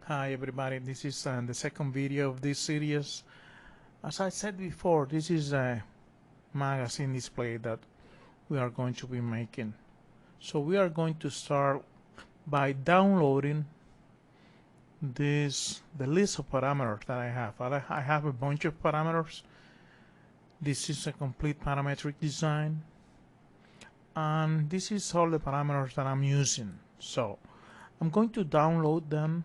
Hi everybody, this is the second video of this series. As I said before, this is a magazine display that we are going to be making. So we are going to start by downloading the list of parameters that I have. I have a bunch of parameters. This is a complete parametric design, and this is all the parameters that I'm using. So I'm going to download them.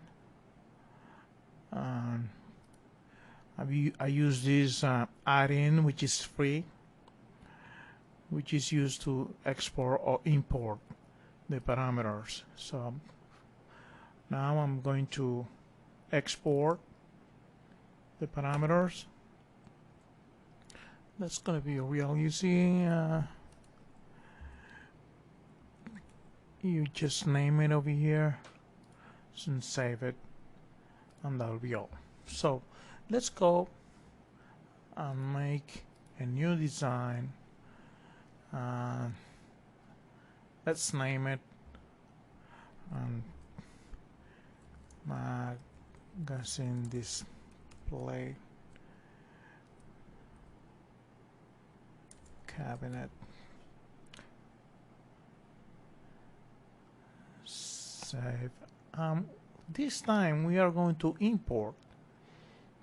I use this add-in, which is free, which is used to export or import the parameters. So now I'm going to export the parameters. That's going to be real easy. You just name it over here and save it, and that'll be all. So let's go and make a new design. Let's name it Magazine Display Cabinet. Save. This time we are going to import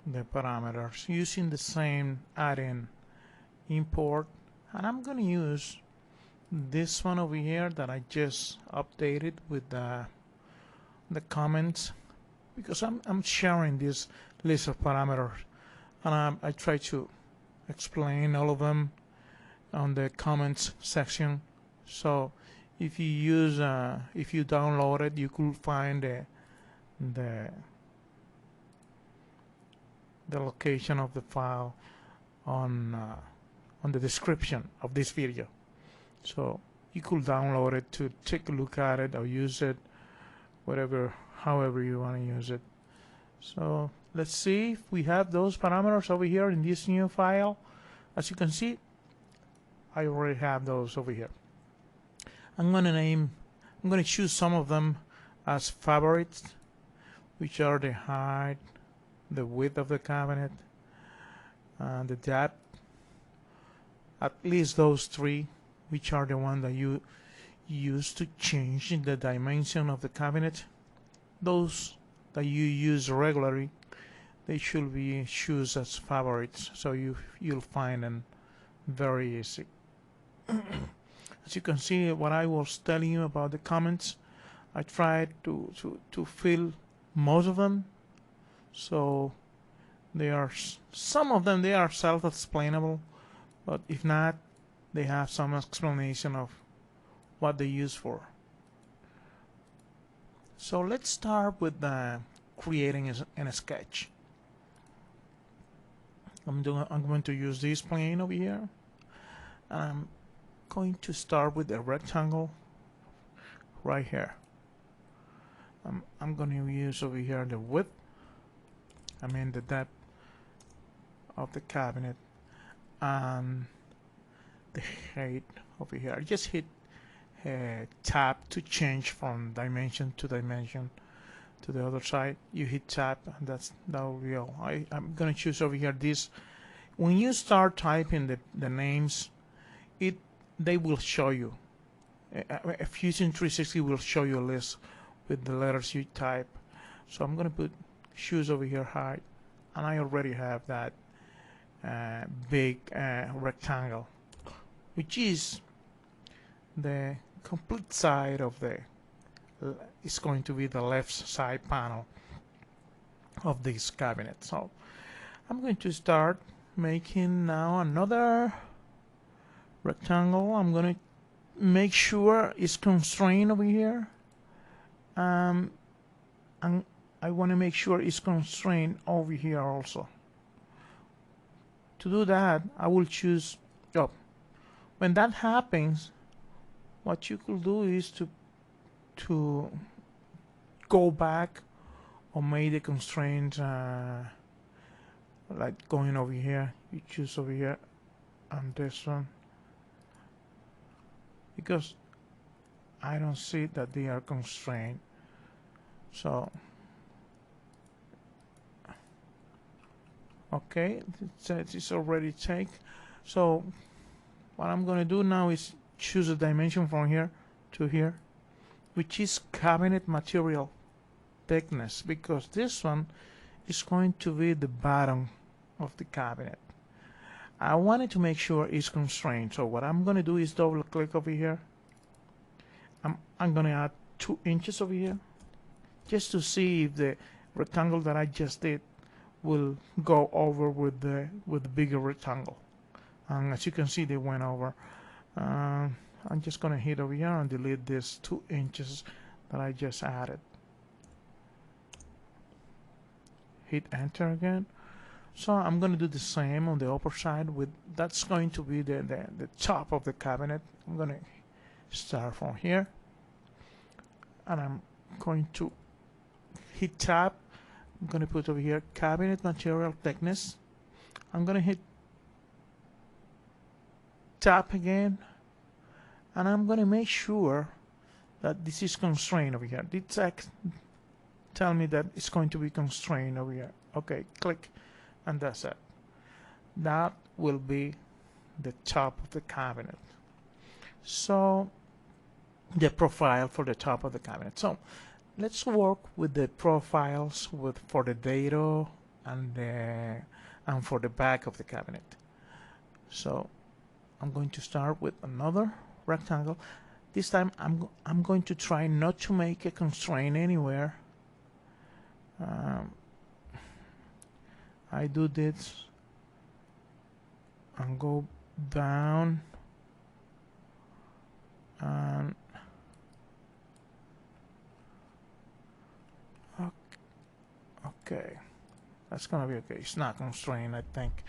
the parameters using the same add-in import, and I'm going to use this one over here that I just updated with the comments, because I'm sharing this list of parameters, and I try to explain all of them on the comments section. So if you use if you download it, you could find the location of the file on the description of this video. So you could download it to take a look at it or use it, however you want to use it. So let's see if we have those parameters over here in this new file. As you can see, I already have those over here. I'm going to choose some of them as favorites, which are the height, the width of the cabinet, the depth, at least those three, which are the ones that you use to change the dimension of the cabinet. Those that you use regularly, they should be chosen as favorites, so you'll find them very easy. As you can see, what I was telling you about the comments, I tried to fill most of them. So some of them they are self-explainable, but if not, they have some explanation of what they use for. So let's start with creating a sketch. I'm going to use this plane over here. I'm going to start with a rectangle right here. I'm going to use over here the width, the depth of the cabinet, and the height over here. I just hit tab to change from dimension to dimension to the other side. You hit tab, and that will be all. I'm going to choose over here this. When you start typing the names, they will show you. Fusion 360 will show you a list with the letters you type. So I'm going to put choose over here height, and I already have that big rectangle, which is the complete side of it's going to be the left side panel of this cabinet. So I'm going to start making now another rectangle. I'm going to make sure it's constrained over here, and I want to make sure it's constrained over here also. To do that, I will choose when that happens, what you could do is to go back or make the constraints like going over here. You choose over here and this one, because I don't see that they are constrained. So Okay, it says it's already taken. So what I'm going to do now is choose a dimension from here to here, which is cabinet material thickness, because this one is going to be the bottom of the cabinet. I wanted to make sure it's constrained, so what I'm going to do is double click over here. I'm going to add 2 inches over here just to see if the rectangle that I just did will go over with the bigger rectangle. And as you can see, they went over. I'm just going to hit over here and delete this 2 inches that I just added. Hit enter again. So I'm going to do the same on the upper side. With that's going to be the top of the cabinet. I'm going to start from here, and I'm going to hit tab. I'm going to put over here cabinet material thickness. I'm going to hit tab again, and I'm going to make sure that this is constrained over here. This tell me that it's going to be constrained over here. Okay, click, and that's it. That will be the top of the cabinet. So the profile for the top of the cabinet. So let's work with the profiles for the dado and for the back of the cabinet. So I'm going to start with another rectangle. This time I'm going to try not to make a constraint anywhere. I do this and go down, and okay, that's gonna be okay. It's not constrained, I think.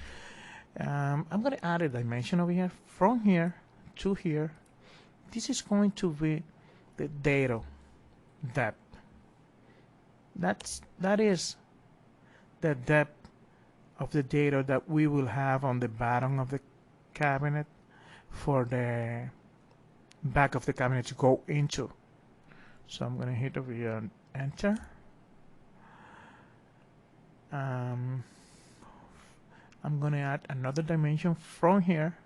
I'm gonna add a dimension over here from here to here. This is going to be the dado depth. That is the depth of the dado that we will have on the bottom of the cabinet for the back of the cabinet to go into. So I'm going to hit over here and enter. I'm going to add another dimension from here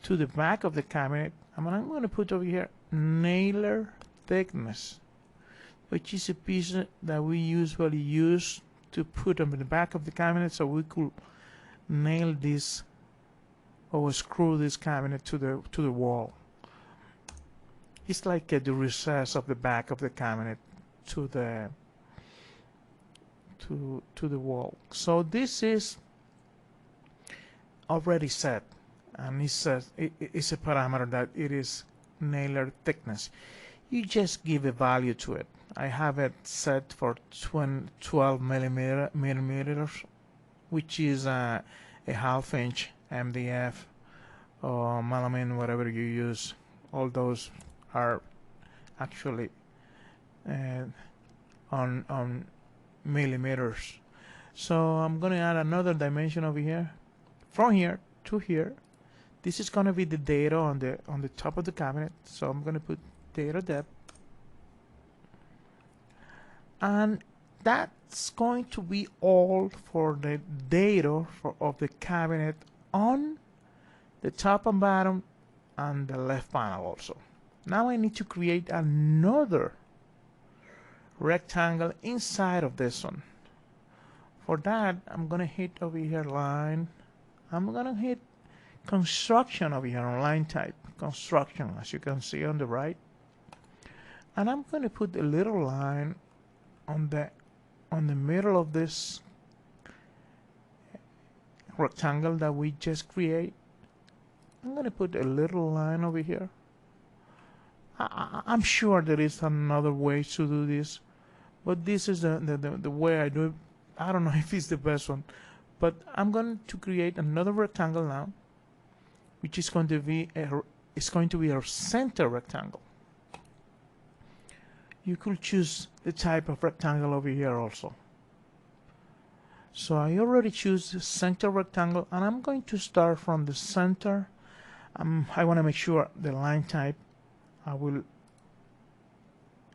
to the back of the cabinet. I'm going to put over here nailer thickness, which is a piece that we usually use to put on the back of the cabinet, so we could nail this or screw this cabinet to the wall. It's like the recess of the back of the cabinet to the wall. So this is already set, and it's a parameter that it is nailer thickness. You just give a value to it. I have it set for 12 millimeters, which is a ½ inch MDF or melamine, whatever you use. All those are actually on millimeters. So I'm going to add another dimension over here, from here to here. This is going to be the dado on the top of the cabinet. So I'm going to put dado depth. And that's going to be all for the dado of the cabinet on the top and bottom and the left panel also. Now I need to create another rectangle inside of this one. For that, I'm going to hit over here line. I'm going to hit construction over here on line type. Construction, as you can see on the right. And I'm going to put a little line on the middle of this rectangle that we just create. I'm going to put a little line over here. I'm sure there is another way to do this, but this is the way I do it. I don't know if it's the best one, but I'm going to create another rectangle now, which is going to be our center rectangle. You could choose the type of rectangle over here also. So I already choose the center rectangle, and I'm going to start from the center. I want to make sure the line type,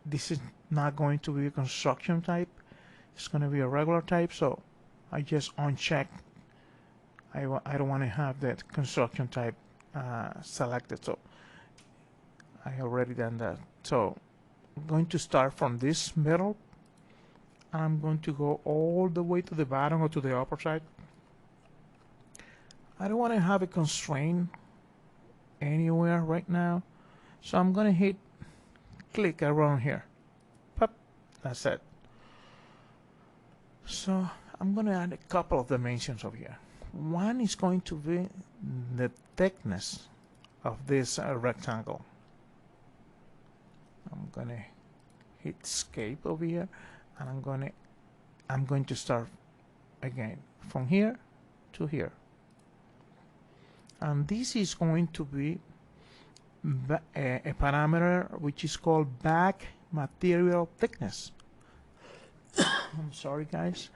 this is not going to be a construction type. It's going to be a regular type, so I just uncheck I don't want to have that construction type selected, so I already done that. So I'm going to start from this middle, and I'm going to go all the way to the bottom or to the upper side. I don't want to have a constraint anywhere right now, so I'm going to hit click around here. Pop, that's it. So I'm going to add a couple of dimensions over here. One is going to be the thickness of this rectangle. I'm going to hit escape over here, and I'm going to start again from here to here. And this is going to be a parameter which is called back material thickness. I'm sorry, guys.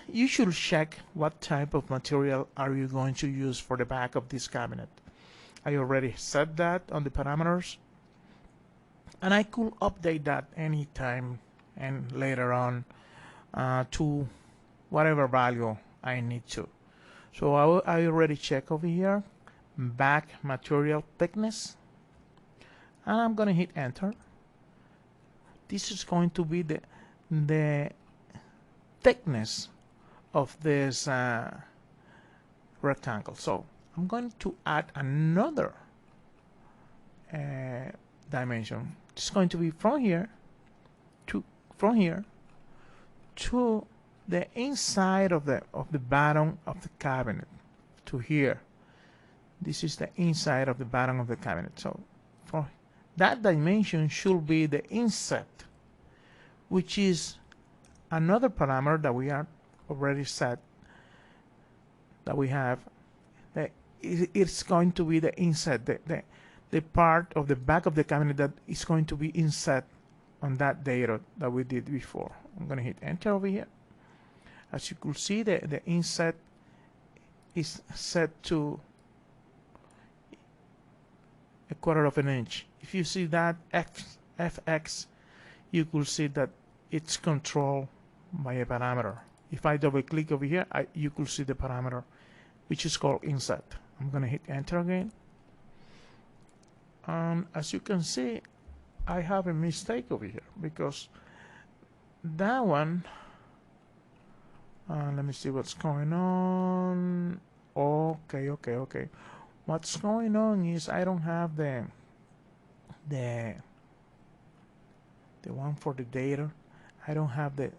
You should check what type of material are you going to use for the back of this cabinet. I already set that on the parameters, and I could update that anytime and later on to whatever value I need to. So I already check over here back material thickness, and I'm going to hit enter. This is going to be the thickness of this rectangle. So I'm going to add another dimension. It's going to be from here to the inside of the bottom of the cabinet to here. This is the inside of the bottom of the cabinet. So for that dimension should be the inset, which is another parameter that we are already set, that we have, that it's going to be the inset, the part of the back of the cabinet that is going to be inset on that data that we did before. I'm going to hit enter over here. As you could see, the inset is set to 1/4 of an inch. If you see that FX, you could see that it's controlled by a parameter. If I double click over here, you could see the parameter, which is called inset. I'm going to hit enter again. As you can see, I have a mistake over here because that one, let me see what's going on. Okay. What's going on is I don't have the one for the data. I don't have the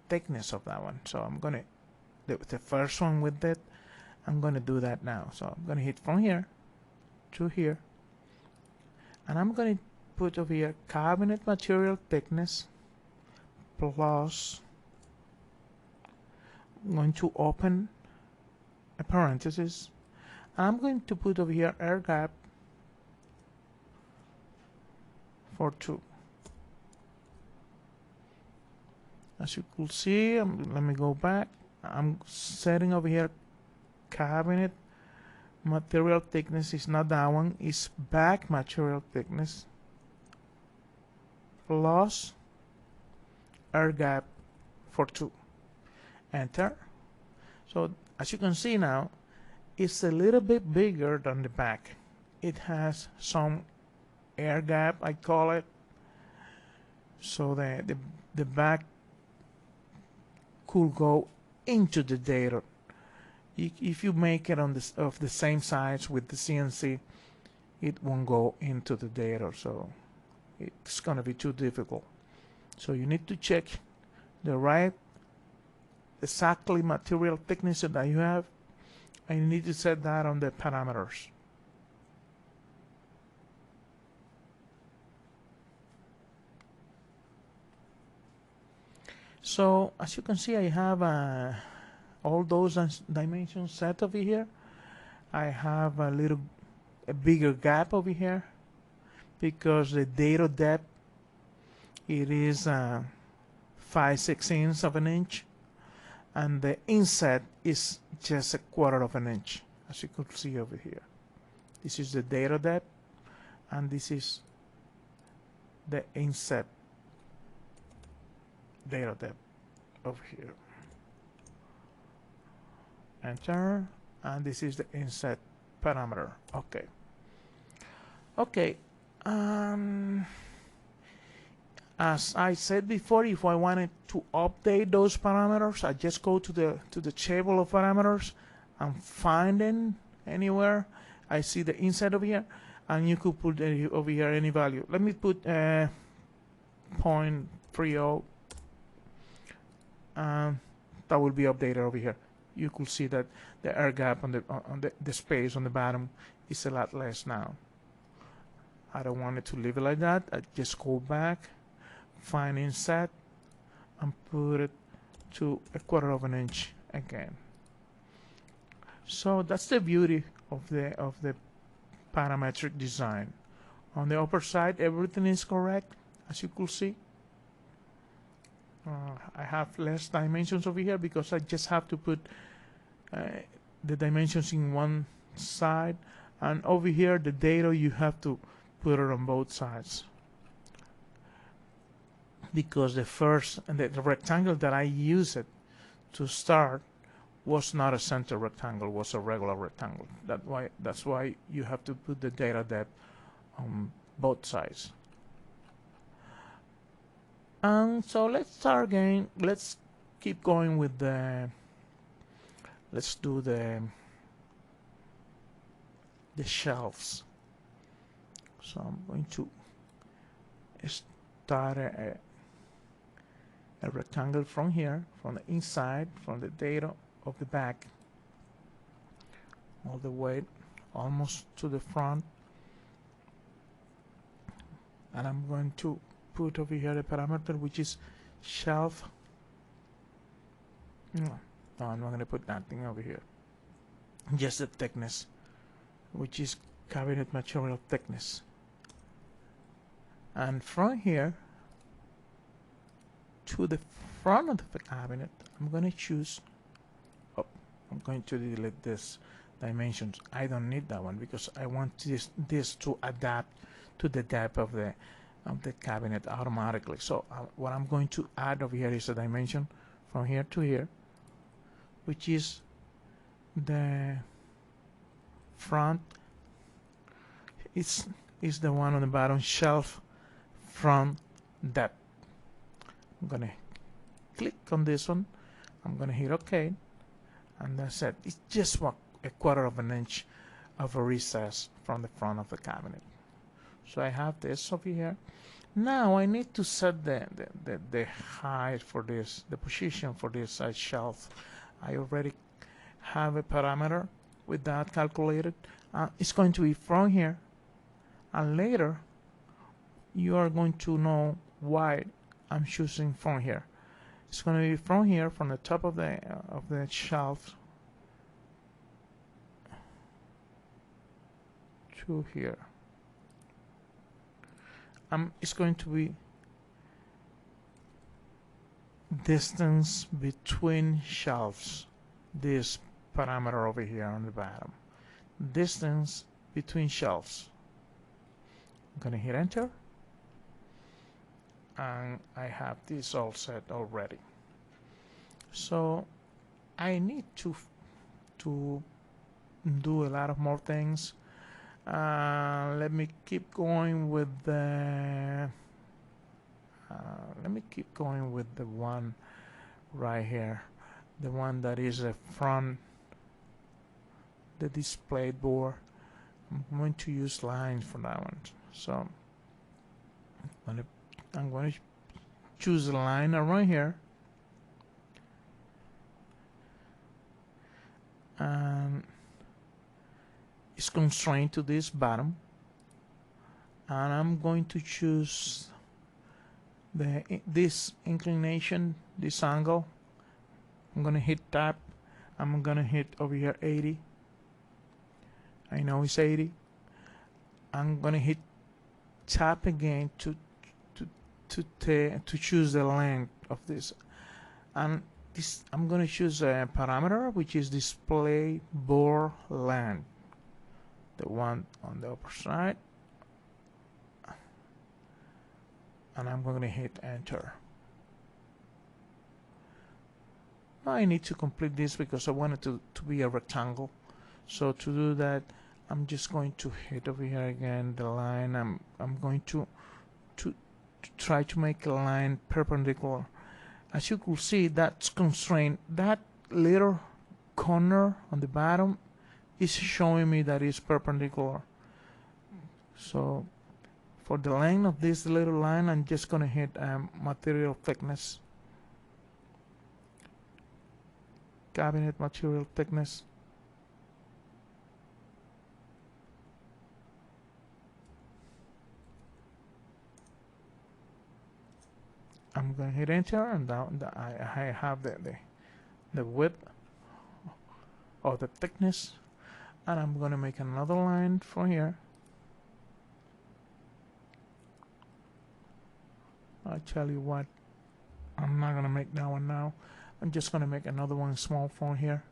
thickness of that one. So I'm gonna the first one with that. I'm gonna do that now. So I'm gonna hit from here to here, and I'm gonna put over here cabinet material thickness plus. I'm going to open a parenthesis. I'm going to put over here air gap for 2. As you could see, let me go back. I'm setting over here cabinet material thickness is not that one, it's back material thickness plus air gap for 2. Enter. So as you can see now, it's a little bit bigger than the back. It has some air gap, I call it. So the back could go into the data. If you make it on of the same size with the CNC, it won't go into the data, so it's gonna be too difficult. So you need to check the right exactly material thickness that you have, and you need to set that on the parameters. So as you can see, I have all those dimensions set over here. I have a bigger gap over here because the data depth, it is 5/16 of an inch, and the inset is just 1/4 of an inch, as you could see over here. This is the data depth, and this is the inset data depth over here. enter, and this is the inset parameter. Okay. Okay. As I said before, if I wanted to update those parameters, I just go to the table of parameters and find them anywhere. I see the inset over here, and you could put over here any value. Let me put 0.30, and that will be updated over here. You could see that the air gap on the space on the bottom is a lot less now. I don't want it to leave it like that. I just go back, find inset, and put it to 1/4 of an inch again. So that's the beauty of the parametric design. On the upper side, everything is correct, as you could see. I have less dimensions over here because I just have to put the dimensions in one side, and over here the data you have to put it on both sides, because the first and the rectangle that I used it to start was not a center rectangle, was a regular rectangle. That's why you have to put the data depth on both sides. And so let's start again. Let's keep going with let's do the shelves. So I'm going to start a rectangle from here, from the inside, from the data of the back, all the way almost to the front. And I'm going to put over here the parameter, which is shelf. No, I'm not going to put nothing over here. Just the thickness, which is cabinet material thickness. And from here to the front of the cabinet, I'm going to choose, I'm going to delete this dimensions. I don't need that one because I want this to adapt to the depth of the cabinet automatically. So what I'm going to add over here is a dimension from here to here, which is the front. Is the one on the bottom, shelf front depth. I'm gonna click on this one. I'm gonna hit OK, and that's it. It's just 1/4 of an inch of a recess from the front of the cabinet. So I have this over here. Now I need to set the height for this, the position for this shelf. I already have a parameter with that calculated. It's going to be from here, and later you are going to know why I'm choosing from here. It's going to be from here, from the top of the shelf to here. It's going to be distance between shelves, this parameter over here on the bottom. Distance between shelves. I'm going to hit enter, and I have this all set already. So I need to do a lot of more things. Let me keep going with the one right here, the one that is a front, the display board. I'm going to use lines for that one. So I'm going to choose a line around here, and it's constrained to this bottom, and I'm going to choose this inclination, this angle. I'm going to hit tab. I'm going to hit over here 80. I know it's 80. I'm going to hit tab again to choose the length of this, and this I'm going to choose a parameter which is display board length, the one on the upper side, and I'm going to hit enter. I need to complete this because I want it to be a rectangle. So to do that, I'm just going to hit over here again the line. I'm going to try to make a line perpendicular. As you could see, that's constrained. That little corner on the bottom is showing me that it's perpendicular. So for the length of this little line, I'm just going to hit material thickness, cabinet material thickness. I'm going to hit enter, and down I have the width or the thickness, and I'm going to make another line from here. I tell you what, I'm not going to make that one now. I'm just going to make another one small from here,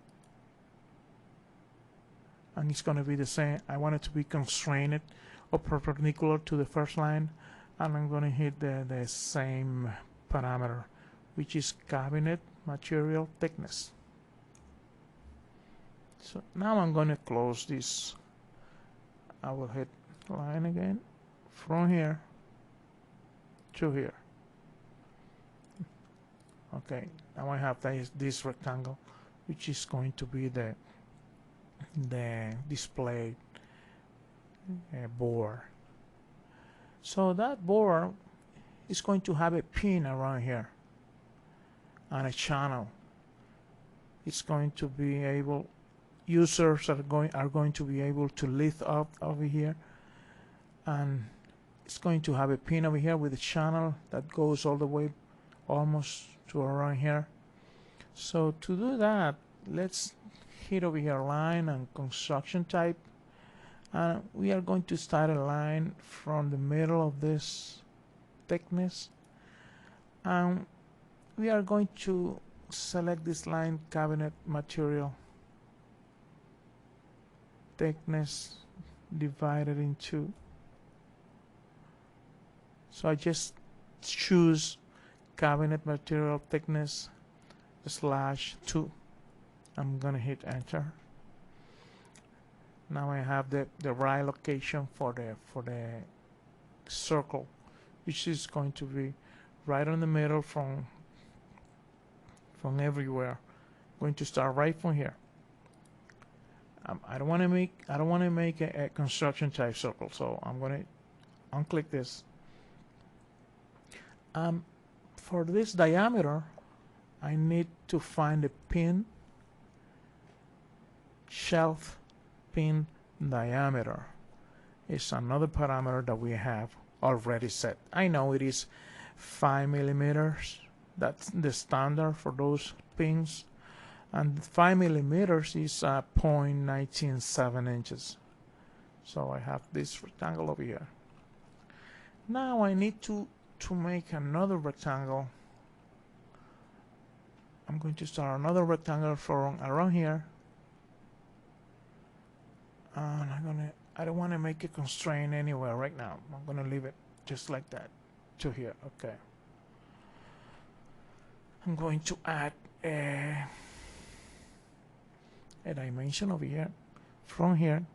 and it's going to be the same. I want it to be constrained or perpendicular to the first line, and I'm going to hit the same parameter, which is cabinet material thickness. So now I'm going to close this. I will hit line again from here to here. Okay, now I have this rectangle, which is going to be the display board. So that board is going to have a pin around here and a channel. It's going to be able, users are going to be able to lift up over here, and it's going to have a pin over here with a channel that goes all the way almost to around here. So to do that, let's hit over here line and construction type, and we are going to start a line from the middle of this thickness, and we are going to select this line cabinet material thickness divided in 2. So I just choose cabinet material thickness /2. I'm gonna hit enter. Now I have the right location for the circle, which is going to be right on the middle from everywhere. I'm going to start right from here. I don't want to make a construction type circle, so I'm going to unclick this. For this diameter, I need to find a pin, shelf pin diameter. It's another parameter that we have already set. I know it is 5 millimeters. That's the standard for those pins, and 5 millimeters is 0.197 inches. So I have this rectangle over here. Now I need to make another rectangle. I'm going to start another rectangle from around here, and I don't want to make a constraint anywhere right now. I'm going to leave it just like that to here. Okay. I'm going to add a dimension over here from here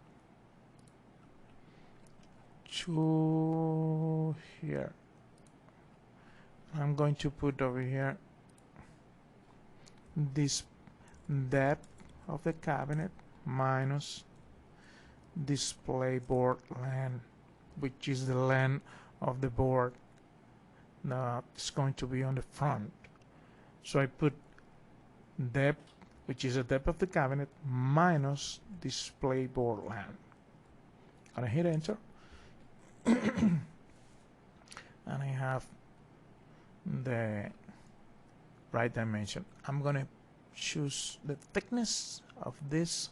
to here. I'm going to put over here this depth of the cabinet minus display board length, which is the length of the board that is going to be on the front. So I put depth, which is the depth of the cabinet, minus display board length. And I hit enter. And I have the right dimension. I'm going to choose the thickness of this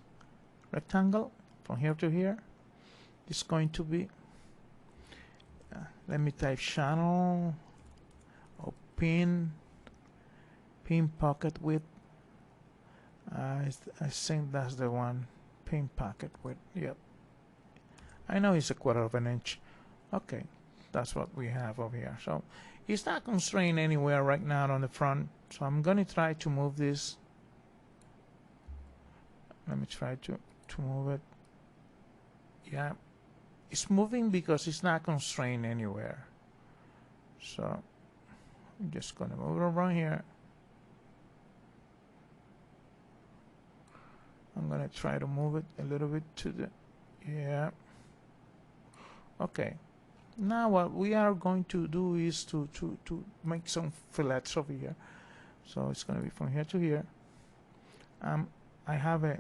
rectangle from here to here. It's going to be, let me type channel or pin pocket width. I think that's the one, pin pocket width. Yep. I know it's 1/4 of an inch. Okay, that's what we have over here. So it's not constrained anywhere right now on the front. So I'm going to try to move this Let me try to move it. Yeah, it's moving because it's not constrained anywhere. So I'm just gonna move it around here. I'm gonna try to move it a little bit to the, yeah. Okay. Now what we are going to do is to make some fillets over here. So it's gonna be from here to here. I have a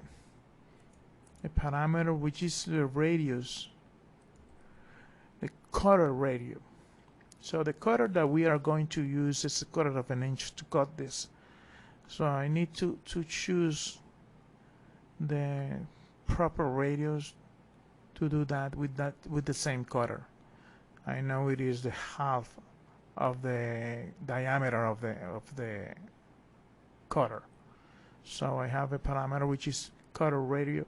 parameter which is the radius, the quarter radius. So the quarter that we are going to use is a quarter of an inch to cut this. So I need to choose the proper radius to do that with the same quarter. I know it is the half of the diameter of the quarter. So I have a parameter which is quarter radius.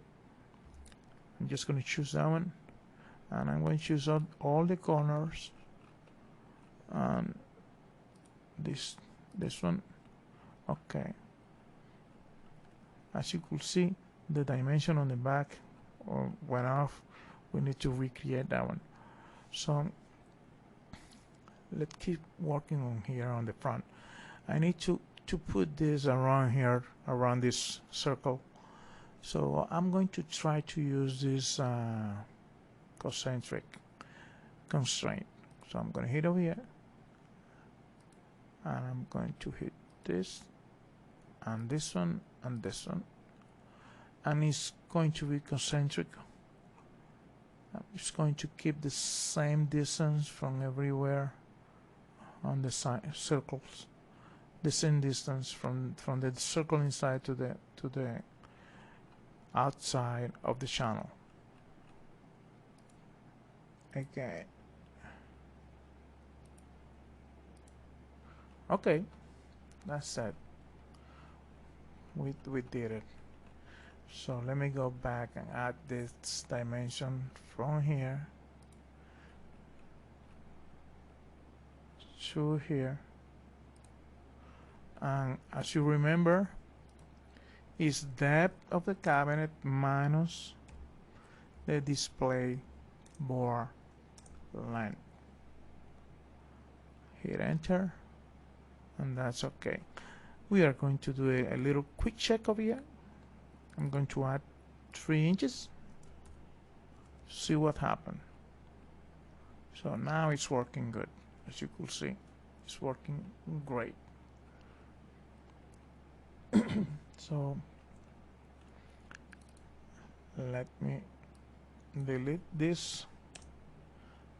I'm just going to choose that one, and I'm going to choose all the corners, and this one. Okay. As you could see, the dimension on the back went off. We need to recreate that one. So let's keep working on here on the front. I need to put this around here, around this circle. So I'm going to try to use this concentric constraint. So I'm going to hit over here, and I'm going to hit this and this one and this one, and it's going to be concentric. I'm just going to keep the same distance from everywhere on the side circles, the same distance from the circle inside to the outside of the channel. Okay. Okay, that's it. We did it. So let me go back and add this dimension from here to here, and as you remember, is depth of the cabinet minus the display board length. Hit enter, and that's okay. We are going to do a little quick check over here. I'm going to add 3 inches, see what happened. So now it's working good. As you could see, it's working great. So let me delete this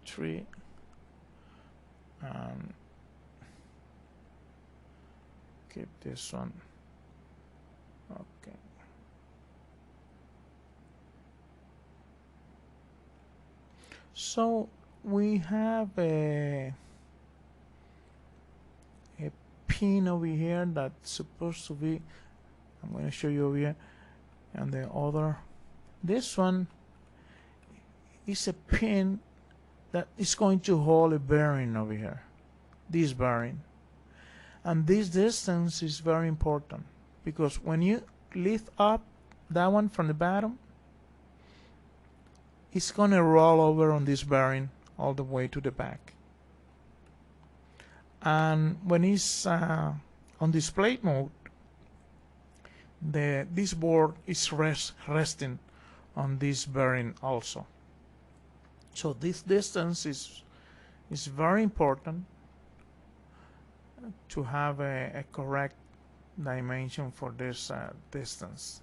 3 and keep this one. Okay. So we have a pin over here that's supposed to be, I'm going to show you over here, and the other, this one is a pin that is going to hold a bearing over here, this bearing. And this distance is very important, because when you lift up that one from the bottom, it's going to roll over on this bearing all the way to the back. And when it's on display mode, this board is resting on this bearing also. So this distance is very important to have a correct dimension for this distance.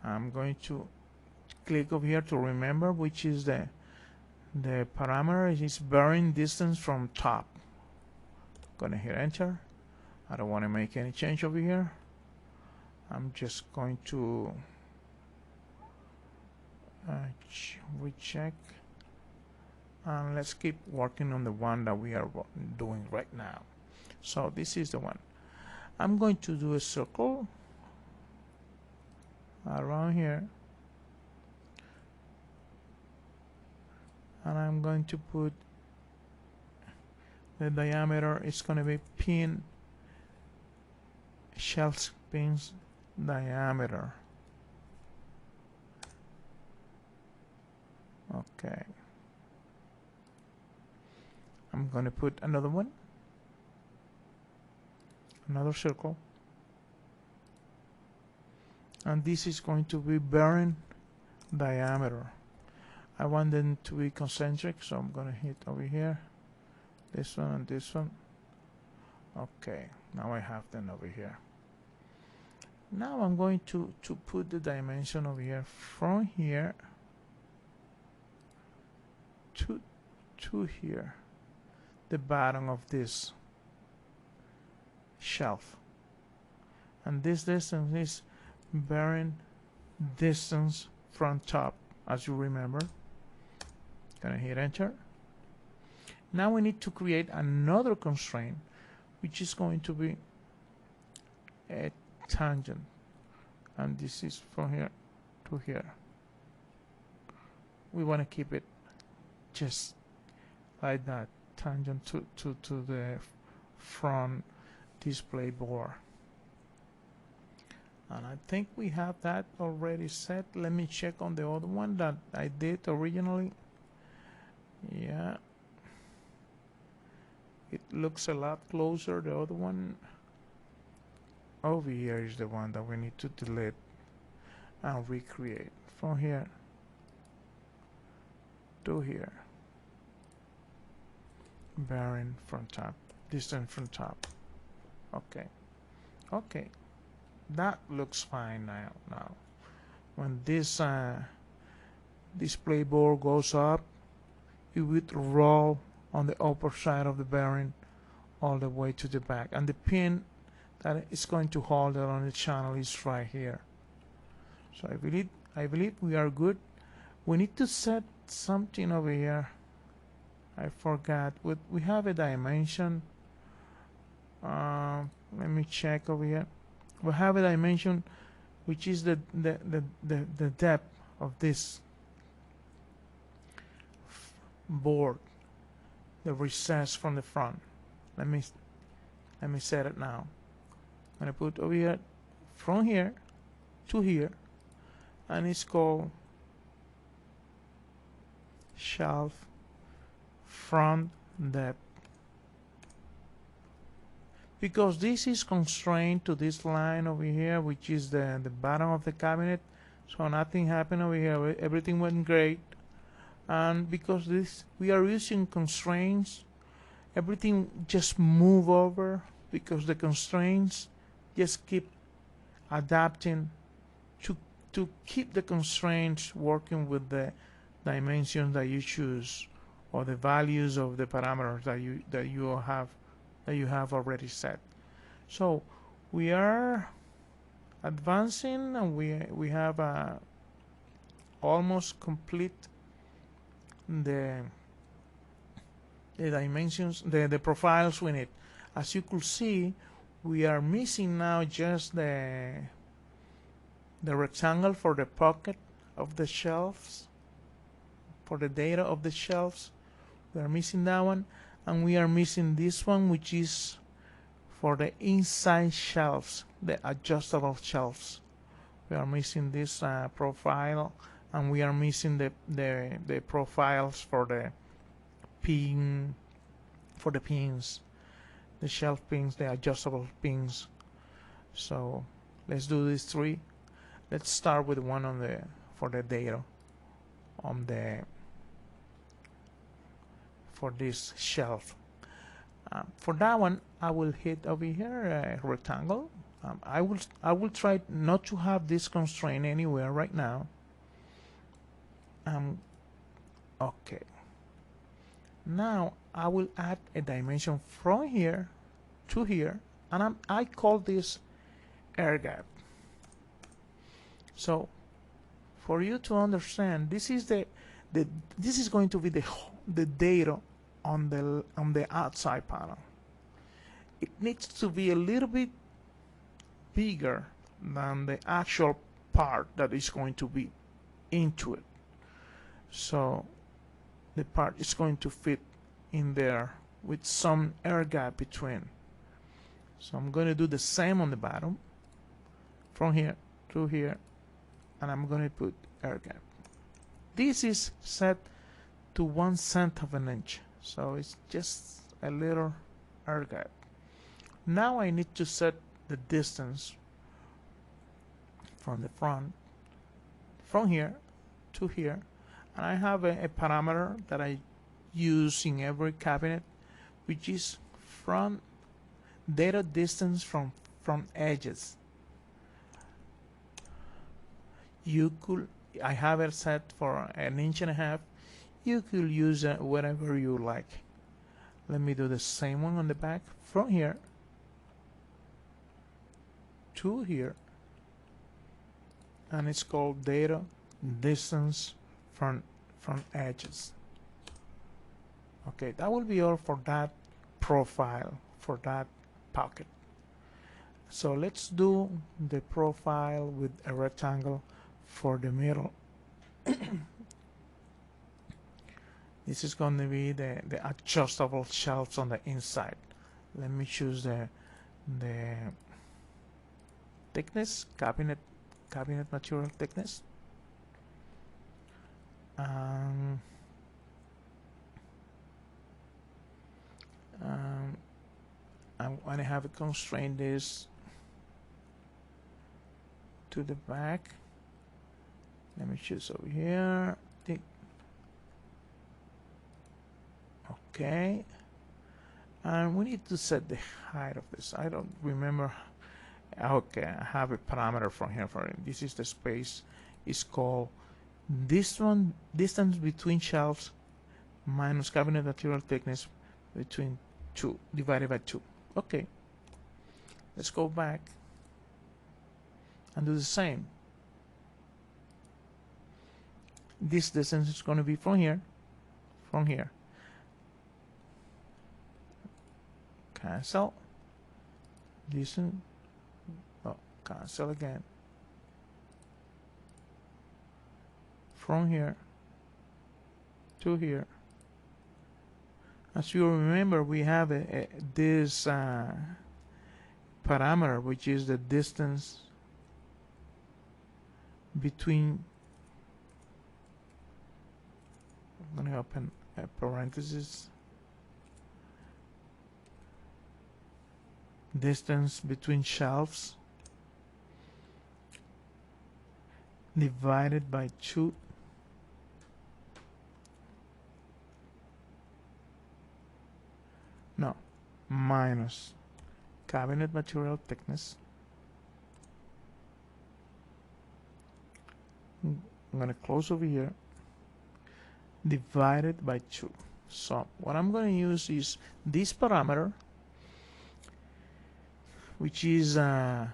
I'm going to click over here to remember which is the parameter is bearing distance from top. Gonna hit enter. I don't want to make any change over here. I'm just going to recheck, and let's keep working on the one that we are doing right now. So this is the one. I'm going to do a circle around here, and I'm going to put the diameter. It's going to be pin shelf pins diameter. Okay. I'm going to put another one, another circle, and this is going to be bearing diameter. I want them to be concentric, so I'm going to hit over here, this one and this one. Okay, now I have them over here. Now I'm going to put the dimension over here from here to here, the bottom of this shelf. And this distance is bearing distance from top, as you remember. Gonna hit enter. Now we need to create another constraint, which is going to be a tangent, and this is from here to here. We want to keep it just like that, tangent to the front display board. And I think we have that already set. Let me check on the other one that I did originally. Yeah, it looks a lot closer. The other one over here is the one that we need to delete and recreate from here to here. Bearing from top, distance from top. Okay, okay, that looks fine now. When this display board goes up, it would roll on the upper side of the bearing all the way to the back, and the pin that is going to hold it on the channel is right here. So I believe we are good. We need to set something over here. I forgot. We have a dimension. Let me check over here. We have a dimension which is the depth of this board, the recess from the front. Let me set it now. I'm gonna put over here from here to here, and it's called shelf front depth, because this is constrained to this line over here, which is the bottom of the cabinet. So nothing happened over here, everything went great. And because we are using constraints, everything just move over, because the constraints just keep adapting to keep the constraints working with the dimensions that you choose, or the values of the parameters that you have already set. So we are advancing, and we have almost complete the dimensions, the profiles we need. As you could see, we are missing now just the rectangle for the pocket of the shelves, for the data of the shelves. We are missing that one, and we are missing this one, which is for the inside shelves, the adjustable shelves. We are missing this profile, and we are missing the profiles for the pins, the shelf pins, the adjustable pins. So let's do these three. Let's start with one for the data on for this shelf. For that one, I will hit over here a rectangle. I will try not to have this constraint anywhere right now. Okay. Now I will add a dimension from here to here, and I call this air gap. So for you to understand, this is this is going to be the data on the outside panel. It needs to be a little bit bigger than the actual part that is going to be into it. So the part is going to fit in there with some air gap between. So I'm going to do the same on the bottom. from here to here, and I'm going to put air gap. This is set to 1/10 of an inch, so it's just a little air gap. Now I need to set the distance from the front, from here to here, and I have a parameter that I use in every cabinet, which is front data distance from edges. I have it set for 1.5 inches. You could use whatever you like. Let me do the same one on the back, from here to here, and it's called data distance from edges. Okay, that will be all for that profile, for that pocket. So let's do the profile with a rectangle for the middle. This is going to be the adjustable shelves on the inside. Let me choose the thickness, cabinet material thickness. I'm going to have it constrain this to the back. Let me choose over here. Okay, and we need to set the height of this. I don't remember. Okay, I have a parameter from here for it. This is the space. It's called this one, distance between shelves minus cabinet material thickness between 2 divided by 2. Okay, let's go back and do the same. This distance is going to be from here, cancel this one. Oh, cancel again. From here to here. As you remember, we have this parameter, which is the distance between. I'm going to open a parenthesis. Distance between shelves divided by 2 minus cabinet material thickness. I'm going to close over here, divided by 2. So what I'm going to use is this parameter, which is the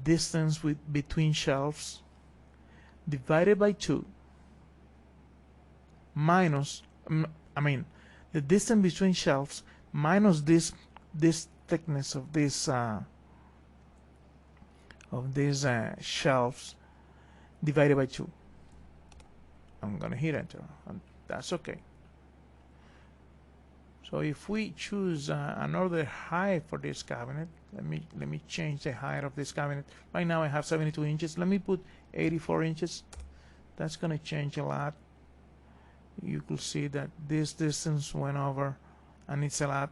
distance between shelves divided by 2 minus, the distance between shelves minus this thickness of this shelves divided by 2. I'm going to hit enter, and that's okay. So if we choose another height for this cabinet, let me change the height of this cabinet. Right now I have 72 inches. Let me put 84 inches. That's going to change a lot. You could see that this distance went over, and it's a lot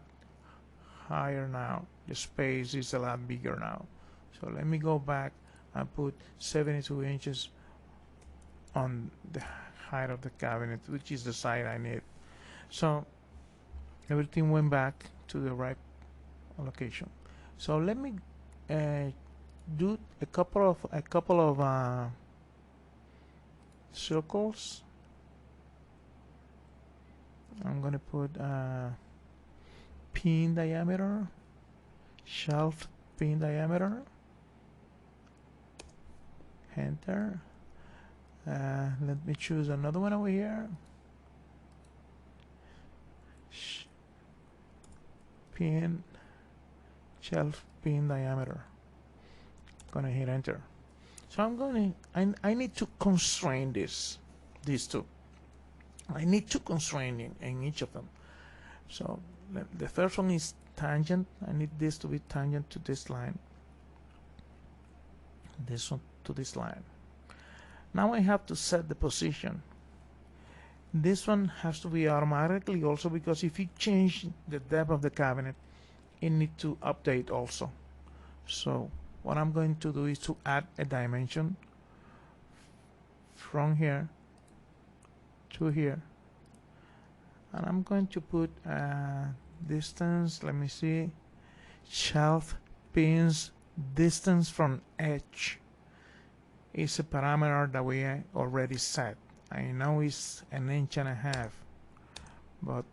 higher now. The space is a lot bigger now. So let me go back and put 72 inches on the height of the cabinet, which is the side I need. So everything went back to the right location. So let me do a couple of circles. I'm going to put pin diameter, shelf pin diameter. Enter. Let me choose another one over here. Pin, shelf pin diameter. Gonna hit enter. So I need to constrain these two. I need to constrain in each of them. So the first one is tangent. I need this to be tangent to this line. this one to this line. Now I have to set the position. This one has to be automatically also, because if you change the depth of the cabinet, it needs to update also. So what I'm going to do is to add a dimension from here to here, and I'm going to put distance, let me see, shelf pins distance from edge is a parameter that we already set. I know it's 1.5 inches, but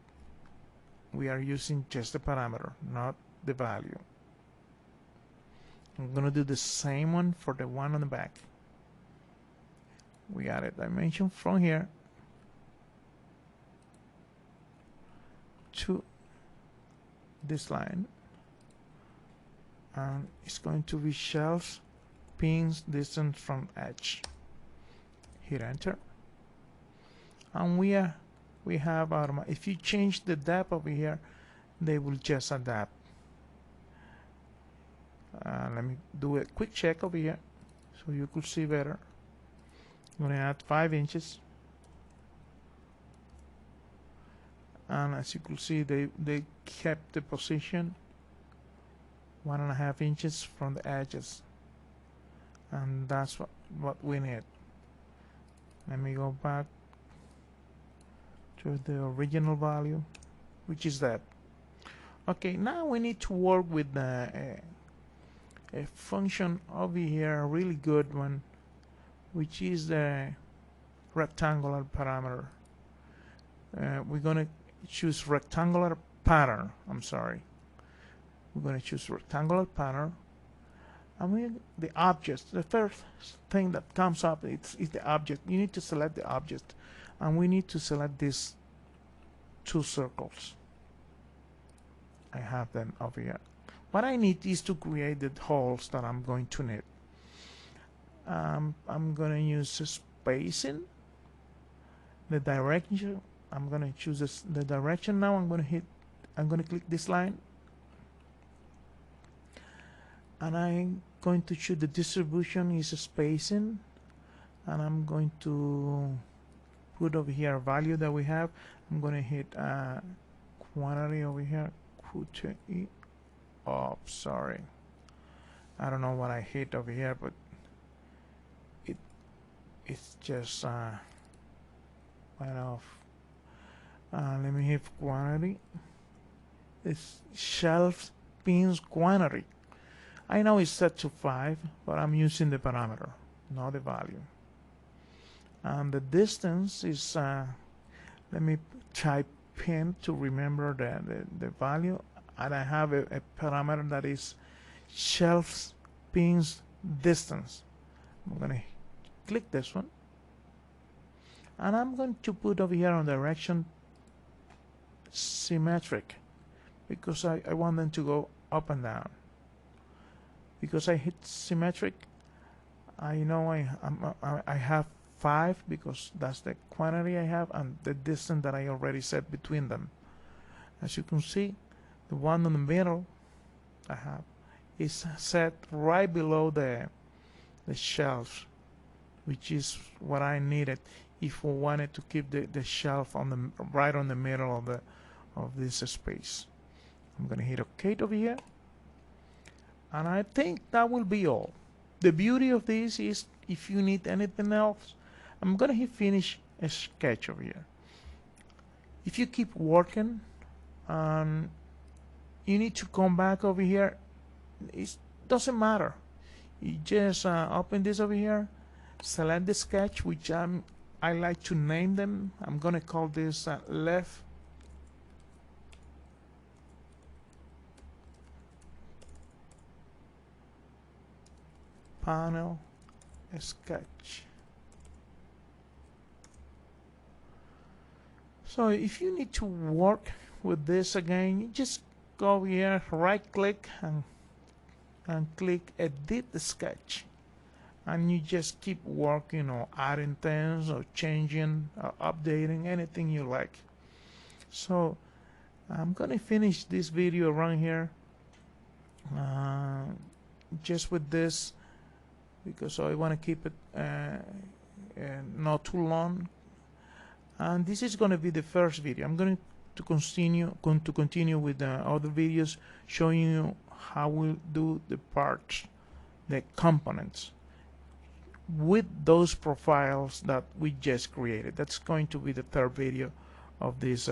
we are using just the parameter, not the value. I'm gonna do the same one for the one on the back. We add a dimension from here to this line, and it's going to be shelves pins distance from edge. Hit enter, and we have our, if you change the depth over here, they will just adapt. Let me do a quick check over here so you could see better. I'm going to add 5 inches, and as you can see, they kept the position 1.5 inches from the edges, and that's what we need. Let me go back to the original value, which is that. Okay, now we need to work with a function over here, a really good one, which is the rectangular parameter. We're going to choose rectangular pattern. I'm sorry. We're going to choose rectangular pattern, and the object. The first thing that comes up is the object. You need to select the object, and we need to select these 2 circles. I have them over here. What I need is to create the holes that I'm going to need. I'm going to use spacing, the direction. I'm going to choose the direction now. I'm going to click this line, and I'm going to choose the distribution is spacing, and I'm going to put over here a value that we have. I'm going to hit quantity over here. Oh, sorry. I don't know what I hit over here, but it's just went off. Let me hit quantity. It's shelf pins quantity. I know it's set to 5, but I'm using the parameter, not the value. And the distance is, let me type pin to remember the value, and I have a parameter that is shelf pins distance. I'm going to click this one, and I'm going to put over here on direction symmetric, because I want them to go up and down. Because I hit symmetric, I know I have 5 because that's the quantity I have, and the distance that I already set between them. As you can see, the one in the middle I have is set right below the shelves, which is what I needed if we wanted to keep the shelf on the right on the middle of this space. I'm gonna hit OK over here, and I think that will be all. The beauty of this is, if you need anything else, I'm gonna hit finish a sketch over here. If you keep working, you need to come back over here. It doesn't matter. You just open this over here, select the sketch, which I like to name them. I'm gonna call this left panel sketch. So if you need to work with this again, you just go here, right click and click edit the sketch, and you just keep working or adding things or changing or updating anything you like. So I'm gonna finish this video around here just with this because I want to keep it not too long. And this is going to be the first video. I'm going to continue with the other videos showing you how we do the parts, the components, with those profiles that we just created. That's going to be the third video of this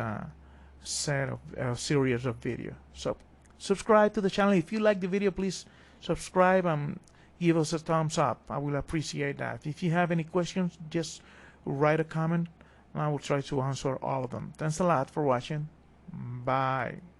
set of series of video. So subscribe to the channel. If you like the video, please subscribe and give us a thumbs up. I will appreciate that. If you have any questions, just write a comment and I will try to answer all of them. Thanks a lot for watching. Bye.